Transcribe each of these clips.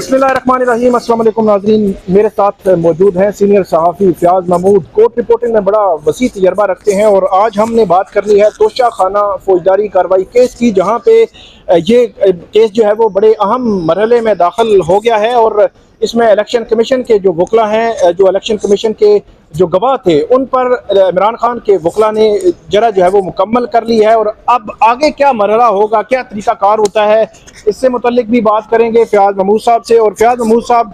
बिस्मिल्लाहिर्रहमानिर्रहीम। अस्सलाम वालेकुम नाज़रीन, मेरे साथ मौजूद हैं सीनियर सहाफ़ी फ़याज़ महमूद। कोर्ट रिपोर्टिंग में बड़ा वसी तजर्बा रखते हैं और आज हमने बात करनी है तोशा खाना फौजदारी कार्रवाई केस की, जहाँ पे ये केस जो है वो बड़े अहम मरहले में दाखिल हो गया है और इसमें इलेक्शन कमीशन के जो वकला हैं, जो इलेक्शन कमीशन के जो गवाह थे, उन पर इमरान खान के वकला ने जरा जो है वो मुकम्मल कर ली है। और अब आगे क्या मरहला होगा, क्या तरीक़ाकार होता है, इससे मुतल्लिक भी बात करेंगे फ़याज़ महमूद साहब से। और फ़याज़ महमूद साहब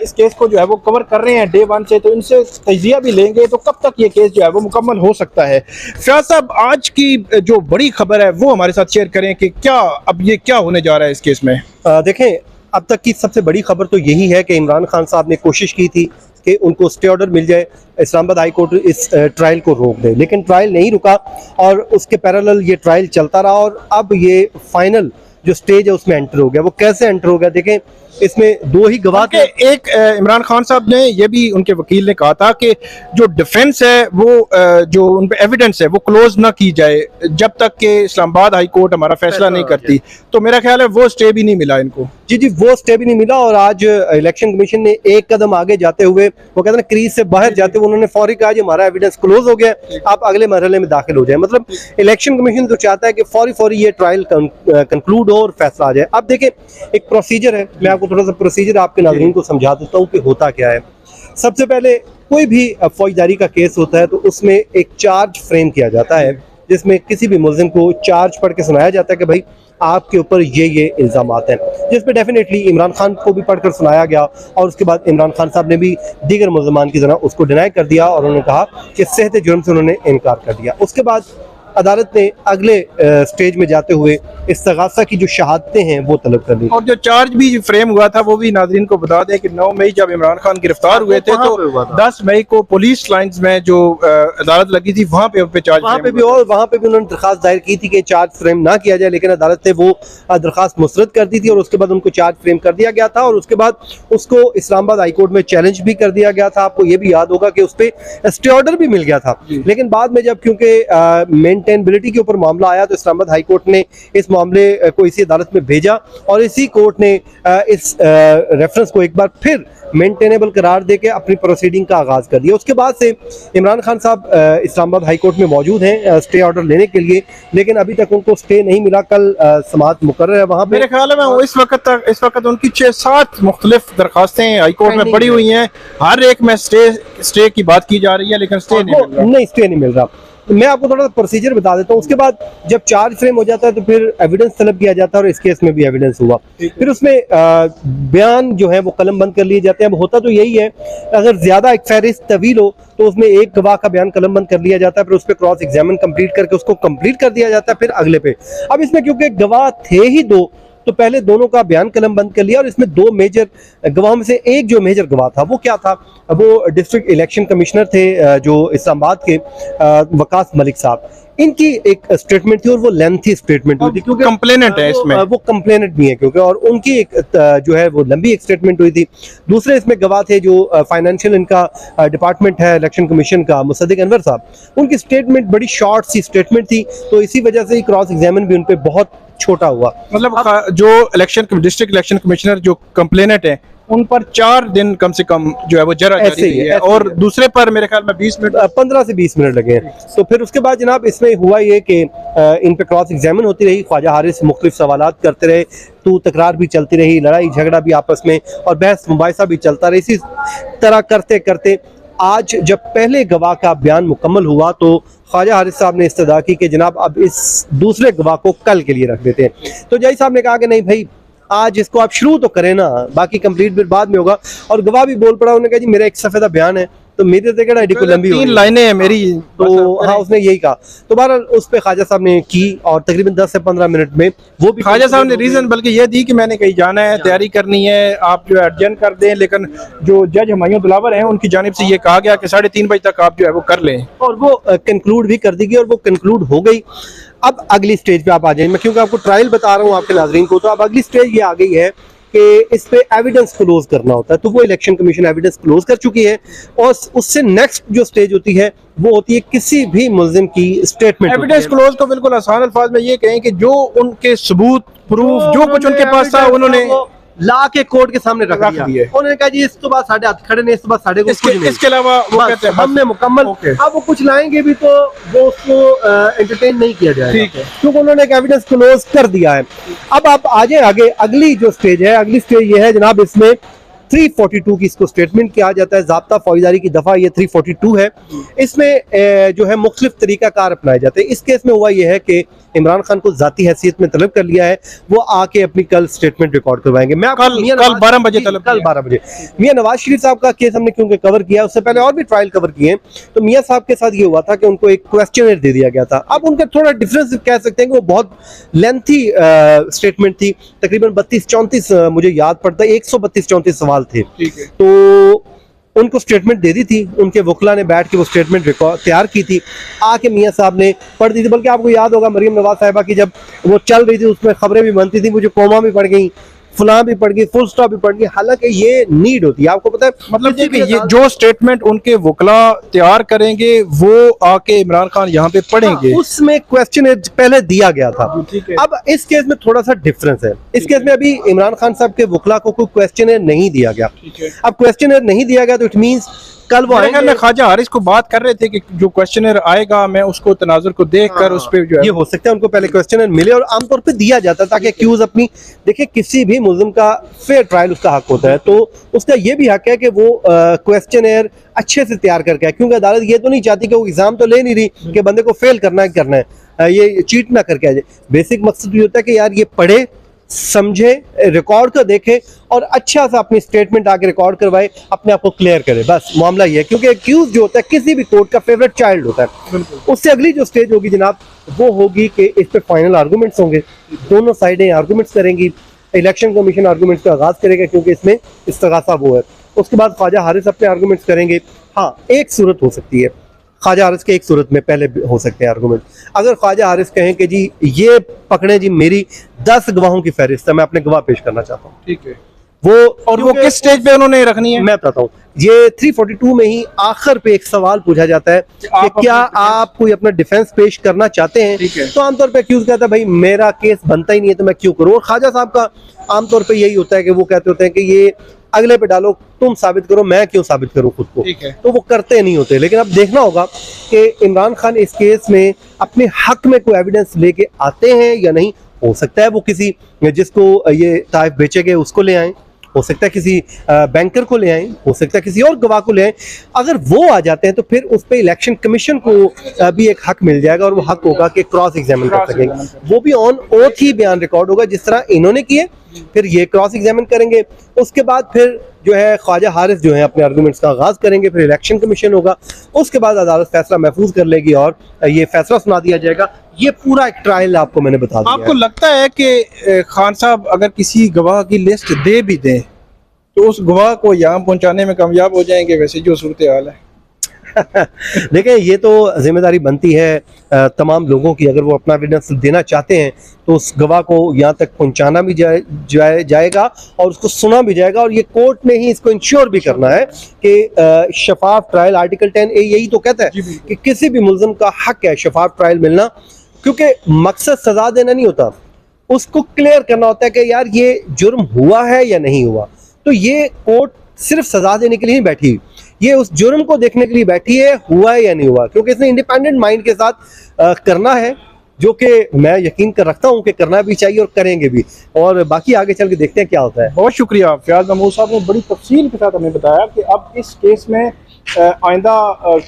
इस केस को जो है वो कवर कर रहे हैं डे वन से, तो इनसे तजिया भी लेंगे तो कब तक ये केस जो है वो मुकम्मल हो सकता है। फ़याज़ साहब, आज की जो बड़ी खबर है वो हमारे साथ शेयर करें कि क्या अब ये क्या होने जा रहा है इस केस में। देखें, अब तक की सबसे बड़ी खबर तो यही है कि इमरान खान साहब ने कोशिश की थी कि उनको स्टे ऑर्डर मिल जाए, इस्लामाबाद हाई कोर्ट इस ट्रायल को रोक दे, लेकिन ट्रायल नहीं रुका और उसके पैरेलल ये ट्रायल चलता रहा और अब ये फाइनल जो स्टेज है उसमें एंटर हो गया। वो कैसे एंटर हो गया, देखें, इसमें दो ही गवाह थे। एक इमरान खान साहब ने ये भी, उनके वकील ने कहा था कि जो डिफेंस है वो जो उन पे एविडेंस है वो क्लोज ना की जाए जब तक कि इस्लामाबाद हाई कोर्ट हमारा फैसला नहीं करती। तो मेरा ख्याल है वो स्टे भी नहीं मिला इनको। जी, वो स्टे भी नहीं मिला और आज इलेक्शन कमीशन ने एक कदम आगे जाते हुए, वो कहते हैं क्रीज से बाहर जाते हुए, उन्होंने फौरी कहा कि हमारा एविडेंस क्लोज हो गया, आप अगले मरहले में दाखिल हो जाए। मतलब इलेक्शन कमीशन तो चाहता है कि फौरी ये ट्रायल कंक्लूड हो और फैसला आ जाए। अब देखें, एक प्रोसीजर है, मैं आपको थोड़ा सा प्रोसीजर आपके नाज़रीन को समझा देता हूँ कि होता क्या है। सबसे पहले कोई भी फौजदारी का केस होता है तो उसमें एक चार्ज फ्रेम किया जाता है, जिसमें किसी भी मुल्ज़िम को चार्ज पढ़ के सुनाया जाता है कि भाई आपके ऊपर ये इल्ज़ामात हैं, जिसमें डेफिनेटली इमरान खान को भी पढ़कर सुनाया गया और उसके बाद इमरान खान साहब ने भी दीगर मुल्ज़मान की तरह उसको डिनाई कर दिया और उन्होंने कहा कि सेहत जुर्म से उन्होंने इनकार कर दिया। उसके बाद अदालत ने अगले स्टेज में जाते हुए इस्तगासा की जो शहादतें हैं वो तलब कर ली। और जो चार्ज भी फ्रेम हुआ था वो भी नाज़रीन को बता दें कि 9 मई जब इमरान खान गिरफ्तार हुए थे तो 10 मई को पुलिस लाइंस में जो अदालत लगी थी वहाँ पे चार्ज, वहाँ पे भी उन्होंने दरखास्त दायर की थी कि चार्ज फ्रेम ना किया जाए, लेकिन अदालत ने वो दरखास्त मुस्तरद कर दी थी और उसके बाद उनको चार्ज फ्रेम कर दिया गया था और उसके बाद उसको इस्लामाबाद हाई कोर्ट में चैलेंज भी कर दिया गया था। आपको ये भी याद होगा कि उस पर स्टे ऑर्डर भी मिल गया था, लेकिन बाद में जब क्योंकि मेंटेनेबिलिटी के ऊपर मामला आया तो इस्लामाबाद हाई कोर्ट ने इस मामले को इसी अदालत में भेजा और इसी कोर्ट ने इस रेफरेंस को एक बार फिर मेंटेनेबल करार देके अपनी प्रोसीडिंग का आगाज कर दिया। उसके बाद से इमरान खान साहब इस्लामाबाद हाई कोर्ट में मौजूद हैं स्टे ऑर्डर लेने के लिए, लेकिन अभी तक उनको स्टे नहीं मिला। कल समाअत मुकर्रर है वहाँ पे। मेरे ख्याल में इस वक्त उनकी 6-7 मुख्तलिफ दरखास्तें हाई कोर्ट में पड़ी हुई हैं, हर एक में स्टे की बात की जा रही है, लेकिन स्टे नहीं मिल रहा। मैं आपको थोड़ा सा प्रोसीजर बता देता हूँ। उसके बाद जब चार्ज फ्रेम हो जाता है तो फिर एविडेंस तलब किया जाता है और इस केस में भी एविडेंस हुआ। फिर उसमें बयान जो है वो कलम बंद कर लिए जाते हैं। अब होता तो यही है, अगर ज्यादा एक फहरिस्त तवील हो तो उसमें एक गवाह का बयान कलम बंद कर लिया जाता है, फिर उस पर क्रॉस एग्जामिन कंप्लीट करके उसको कंप्लीट कर दिया जाता है, फिर अगले पे। अब इसमें क्योंकि गवाह थे ही दो तो पहले दोनों का बयान कलम बंद कर लिया और इसमें 2 मेजर गवाहों में से एक जो मेजर गवाह था वो क्या था, वो डिस्ट्रिक्ट इलेक्शन कमिश्नर थे जो इस्लामाबाद के वकास मलिक साहब। इनकी एक स्टेटमेंट थी और वो लेंथी स्टेटमेंट हुई थी क्योंकि कंप्लेनेंट है इसमें, वो कंप्लेनेंट भी है क्योंकि, और उनकी एक जो है वो लंबी एक स्टेटमेंट हुई थी। दूसरे इसमें गवाह थे जो फाइनेंशियल इनका डिपार्टमेंट है इलेक्शन कमीशन का, मुसद्दिक अनवर साहब। उनकी स्टेटमेंट बड़ी शॉर्ट सी स्टेटमेंट थी, तो इसी वजह से क्रॉस एग्जामिन भी उन पर बहुत छोटा हुआ। मतलब जो डिस्ट्रिक्ट इलेक्शन कमिश्नर जो कंप्लेनेंट है उन पर 4 दिन कम से कम जो है वो जरा जारी है और दूसरे पर मेरे ख्याल में 15 से 20 मिनट लगे हैं। तो फिर उसके बाद जनाब इसमें हुआ ये कि इन पे क्रॉस एग्जामिन होती रही, ख्वाजा हारिस मुख्तलिफ सवालात करते रहे, तू तकरार भी चलती रही, लड़ाई झगड़ा भी आपस में और बहस मुबाहिसा भी चलता रही। इसी तरह करते करते आज जब पहले गवाह का बयान मुकम्मल हुआ तो ख्वाजा हारिस साहब ने इस्तदा की कि जनाब अब इस दूसरे गवाह को कल के लिए रख देते हैं। तो जज साहब ने कहा कि नहीं भाई, आज इसको आप शुरू तो करें ना, बाकी कंप्लीट फिर बाद में होगा। और गवाह भी बोल पड़ा, उन्होंने कहा जी मेरा 1 सफ़े का बयान है तो मेरे से लंबी 3 लाइनें हैं मेरी, तो हाँ उसने यही कहा। तो बहरहाल उस पर ख्वाजा साहब ने की और तकरीबन 10 से 15 मिनट में वो भी ख्वाजा साहब ने रीजन बल्कि ये दी कि मैंने कहीं जाना है, तैयारी करनी है, आप जो है अर्जेंट कर दें। लेकिन जो जज हुमायूं दिलावर हैं उनकी जानिब से ये कहा गया कि 3:30 बजे तक आप जो है वो कर लें और वो कंक्लूड भी कर दी गई और वो कंक्लूड हो गई। अब अगली स्टेज पे आप आ जाइए, मैं क्योंकि आपको ट्रायल बता रहा हूँ आपके नाजरीन को, तो अब अगली स्टेज ये आ गई है कि इस पे एविडेंस क्लोज करना होता है। तो वो इलेक्शन कमीशन एविडेंस क्लोज कर चुकी है और उससे नेक्स्ट जो स्टेज होती है वो होती है किसी भी मुल्जिम की स्टेटमेंट। एविडेंस क्लोज को बिल्कुल आसान अल्फाज में ये कहें कि जो उनके सबूत प्रूफ जो कुछ उनके पास था उन्होंने ला के कोर्ट के सामने रख रख दिया। दिए। उन्होंने कहा जी इस तो बाद साढ़े हाथ खड़े नहीं, इस तो बाद साढ़े को कुछ नहीं। इसके अलावा वो बस, कहते हैं हमने मुकम्मल। ओके। अब वो कुछ लाएंगे भी तो वो उसको एंटरटेन नहीं किया जाएगा, ठीक है, क्योंकि उन्होंने एक एविडेंस क्लोज कर दिया है। अब आप आ जाए आगे, अगली जो स्टेज है, अगली स्टेज ये है जनाब, इसमें 342 की इसको स्टेटमेंट किया जाता है। ज़ाब्ता फौजदारी की दफ़ा ये 342 है। इसमें जो है मुख्तलिफ तरीक़ाकार अपनाए जाते हैं। इस केस में हुआ यह है कि इमरान खान को ज़ाती हैसियत में तलब कर लिया है, वो आके अपनी कल स्टेटमेंट रिकॉर्ड करवाएंगे। मैं कल 12 बजे तलब, कल 12 बजे मियां नवाज शरीफ साहब का केस हमने क्योंकि कवर किया, उससे पहले और भी ट्रायल कवर किए, तो मियां साहब के साथ ये हुआ था कि उनको एक क्वेश्चनर दे दिया गया था। अब उनका थोड़ा डिफरेंस कह सकते हैं कि वो बहुत लेंथी स्टेटमेंट थी, तकरीबन 32-34 मुझे याद पड़ता है, 132-34 सवाल थे। तो उनको स्टेटमेंट दे दी थी, उनके वकला ने बैठ के वो स्टेटमेंट तैयार की थी, आके मियां साहब ने पढ़ दी थी। बल्कि आपको याद होगा मरीम नवाज साहिबा की जब वो चल रही थी उसमें खबरें भी बनती थी, मुझे कोमा भी पड़ गई, फुला भी पड़ गई, फुल स्टॉप भी पड़ गई। हालांकि ये नीड होती है, आपको पता है, मतलब कि ये जो स्टेटमेंट उनके वकला तैयार करेंगे वो आके इमरान खान यहाँ पे पढ़ेंगे। हाँ, उसमें क्वेश्चन पहले दिया गया था। अब इस केस में थोड़ा सा डिफरेंस है। इस केस में अभी इमरान खान साहब के वकला को कोई क्वेश्चन नहीं दिया गया। अब क्वेश्चन नहीं दिया गया तो इट मींस कल वो आएंगे। में ख्वाजा हारिस को बात कर रहे थे कि जो क्वेश्चनर आएगा मैं उसको तनाजुर को देखकर उस पे जो है ये हो सकता है उनको पहले क्वेश्चनर मिले, और आमतौर पे दिया जाता है ताकि एक्यूज अपनी, देखिए किसी भी मुल्जिम का फेयर ट्रायल उसका हक होता है, तो उसका ये भी हक है कि वो क्वेश्चनर अच्छे से तैयार करके आए, क्योंकि अदालत ये तो नहीं चाहती कि वो एग्जाम तो ले नहीं रही कि बंदे को फेल करना है, ये चीट ना करके आ जाए। बेसिक मकसद ये होता है कि यार ये पढ़े, समझे, रिकॉर्ड को देखे और अच्छा सा अपनी स्टेटमेंट आके रिकॉर्ड करवाए, अपने आप को क्लियर करे, बस मामला ये है। क्योंकि एक्यूज जो होता है किसी भी कोर्ट का फेवरेट चाइल्ड होता है। उससे अगली जो स्टेज होगी जनाब वो होगी कि इस पे फाइनल आर्गूमेंट्स होंगे, दोनों साइडें आर्गूमेंट्स करेंगी, इलेक्शन कमीशन आर्गूमेंट्स का आगाज करेगा क्योंकि इसमें इस्तगासा वो है। उसके बाद ख्वाजा हारिस अपने आर्गूमेंट्स करेंगे। हाँ, एक सूरत हो सकती है, ख्वाजा हारिस के एक सूरत में पहले हो सकते हैं आर्गूमेंट। अगर ख्वाजा हारिस कहें कि जी ये पकड़े जी मेरी 10 गवाहों की फहरिस्त है, मैं अपने गवाह पेश करना चाहता हूँ, ठीक है, वो किस स्टेज पे उन्होंने रखनी है मैं बताता हूँ। ये 342 में ही आखिर पे एक सवाल पूछा जाता है कि क्या आप कोई अपना डिफेंस पेश करना चाहते हैं। तो आमतौर पे एक्यूज कहता है भाई मेरा केस बनता ही नहीं है तो मैं क्यों करूँ। और ख्वाजा साहब का आमतौर पे यही होता है कि वो कहते होते हैं कि ये अगले पे डालो, तुम साबित करो, मैं क्यों साबित करूं खुद को। तो वो करते नहीं होते। लेकिन अब देखना होगा कि इमरान खान इस केस में अपने हक में कोई एविडेंस लेके आते हैं या नहीं। हो सकता है वो किसी जिसको ये ताइफ बेचे गए उसको ले आए, हो सकता है किसी बैंकर को ले आए, हो सकता है किसी और गवाह को ले आए। अगर वो आ जाते हैं तो फिर उस पर इलेक्शन कमीशन को भी एक हक मिल जाएगा, और वो हक होगा कि क्रॉस एग्जामिन कर सकेंगे। वो भी ऑन ओथ ही बयान रिकॉर्ड होगा जिस तरह इन्होंने किए, फिर ये क्रॉस एग्जामिन करेंगे। उसके बाद फिर जो है ख्वाजा हारिस जो है अपने आर्गूमेंट्स का आगाज करेंगे, फिर इलेक्शन कमीशन होगा, उसके बाद अदालत फैसला महफूज कर लेगी और ये फैसला सुना दिया जाएगा। ये पूरा एक ट्रायल आपको मैंने बता दिया। आपको लगता है कि खान साहब अगर किसी गवाह की लिस्ट दे भी दें तो उस गवाह को यहाँ पहुंचाने में कामयाब हो जाएंगे, वैसे जो सूरत हाल है? देखिए ये तो जिम्मेदारी बनती है तमाम लोगों की। अगर वो अपना एविडेंस देना चाहते हैं तो उस गवाह को यहाँ तक पहुंचाना भी जाएगा और उसको सुना भी जाएगा, और ये कोर्ट ने ही इसको इंश्योर भी करना है कि शफाफ ट्रायल। आर्टिकल 10A यही तो कहता है कि किसी भी मुल्जिम का हक है शफाफ ट्रायल मिलना, क्योंकि मकसद सजा देना नहीं होता, उसको क्लियर करना होता है कि यार ये जुर्म हुआ है या नहीं हुआ। तो ये कोर्ट सिर्फ सजा देने के लिए नहीं बैठी, ये उस जुर्म को देखने के लिए बैठी है हुआ है या नहीं हुआ, क्योंकि इसने इंडिपेंडेंट माइंड के साथ करना है, जो कि मैं यकीन कर रखता हूं कि करना भी चाहिए और करेंगे भी। और बाकी आगे चल के देखते हैं क्या होता है। बहुत शुक्रिया फयाज महमूद साहब ने बड़ी तफसील के साथ हमें बताया कि अब इस केस में आइंदा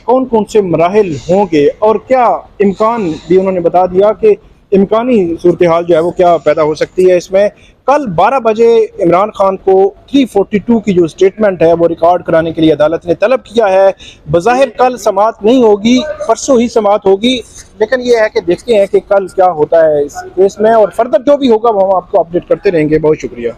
कौन कौन से मराहिल होंगे और क्या इम्कान भी उन्होंने बता दिया कि इम्कानी सूरत हाल जो है वो क्या पैदा हो सकती है। इसमें कल 12 बजे इमरान खान को 342 की जो स्टेटमेंट है वो रिकॉर्ड कराने के लिए अदालत ने तलब किया है। बज़ाहिर कल समाअत नहीं होगी, परसों ही समाअत होगी, लेकिन ये है कि देखते हैं कि कल क्या होता है इस केस में, और फर्दर जो भी होगा वो हम आपको अपडेट करते रहेंगे। बहुत शुक्रिया।